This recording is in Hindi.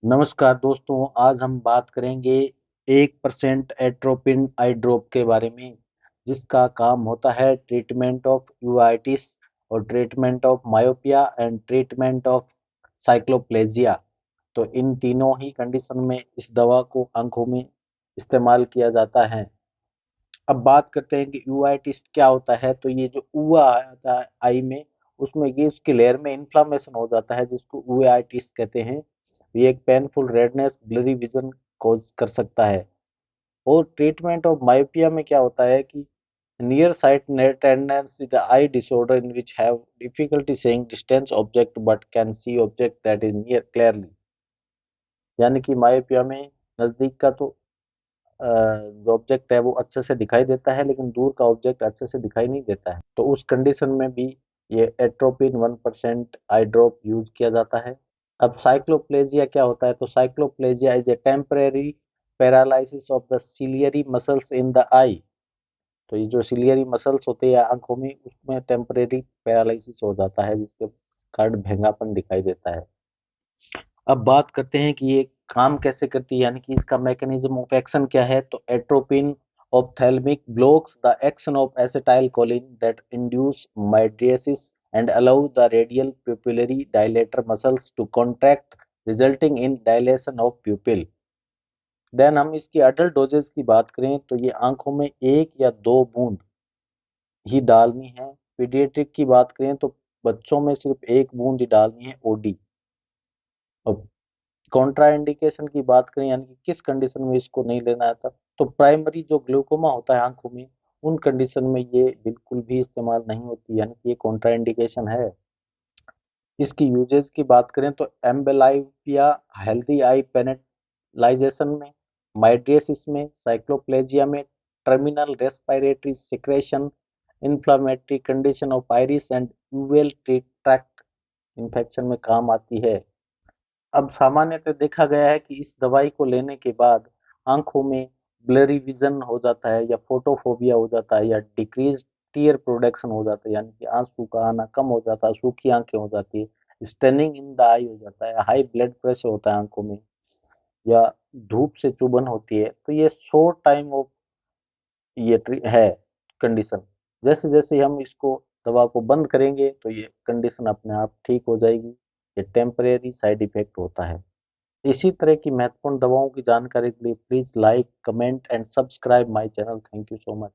नमस्कार दोस्तों, आज हम बात करेंगे 1% एट्रोपिन आई ड्रॉप के बारे में, जिसका काम होता है ट्रीटमेंट ऑफ यूआइटिस और treatment of myopia and treatment of cycloplegia. तो इन तीनों ही कंडीशन में इस दवा को आंखों में इस्तेमाल किया जाता है। अब बात करते हैं कि यूआइटिस क्या होता है। तो ये जो ऊआ आता है आई में, उसमें ये उसकी लेयर में इन्फ्लामेशन हो जाता है, जिसको यूआइटिस कहते हैं। ये एक painful redness, blurry vision cause कर सकता है। और ट्रीटमेंट ऑफ मायोपिया में क्या होता है कि nearsightedness is eye disorder in which have difficulty seeing distance object but can see object that is near clearly. यानी कि मायोपिया में नजदीक का तो जो ऑब्जेक्ट है वो अच्छे से दिखाई देता है, लेकिन दूर का ऑब्जेक्ट अच्छे से दिखाई नहीं देता है। तो उस कंडीशन में भी ये एट्रोपिन 1% आई ड्रॉप यूज किया जाता है। अब साइक्लोप्लेजिया क्या होता है। तो cycloplegia is a temporary paralysis of the ciliary muscles in the eye. तो ये जो सिलियरी मसल्स होते हैं आंखों में, उसमें टेम्परेरी पैरालिसिस हो जाता है, जिसके कारण भेंगापन दिखाई देता है। अब बात करते हैं कि ये काम कैसे करती है, यानी कि इसका मैकेनिज्म ऑफ एक्शन क्या है। तो atropine ophthalmic blocks the action of acetylcholine that induce mydriasis and allow the radial pupillary dilator muscles to contract, resulting in dilation of pupil. Then हम इसकी अडल्ट डोजेज की बात करें तो ये आंखों में 1 या 2 बूंद ही डालनी है। पीडियाट्रिक की बात करें तो बच्चों में सिर्फ 1 बूंद ही डालनी है ओडी। अब कॉन्ट्रा इंडिकेशन की बात करें, यानी कि किस कंडीशन में इसको नहीं लेना आता, तो प्राइमरी जो ग्लूकोमा होता है आंखों में, उन कंडीशन में ये बिल्कुल भी इस्तेमाल नहीं होती, यानी कि ये कॉन्ट्रा इंडिकेशन है। इसकी यूजेस की बात करें तो एम्बेलाइपिया, हेल्दी आई पेनेलाइजेशन में, माइड्रियसिस में, साइक्लोप्लेजिया में, terminal respiratory secretion, inflammatory condition of iris and uveal tract infection में काम आती है। अब सामान्यतः देखा गया है कि इस दवाई को लेने के बाद आंखों में ब्लरी विजन हो जाता है, या फोटोफोबिया हो जाता है, या डिक्रीज टीयर प्रोडक्शन हो जाता है, यानी कि आंसू का आना कम हो जाता है, सूखी आंखें हो जाती है, स्टेनिंग इन द आई हो जाता है, हाई ब्लड प्रेशर होता है आंखों में, या धूप से चुभन होती है। तो ये शॉर्ट टाइम ऑफ ये है कंडीशन। जैसे जैसे हम इसको दवा को बंद करेंगे तो ये कंडीशन अपने आप ठीक हो जाएगी। ये टेम्परेरी साइड इफेक्ट होता है। इसी तरह की महत्वपूर्ण दवाओं की जानकारी के लिए please like, comment and subscribe my channel. Thank you so much.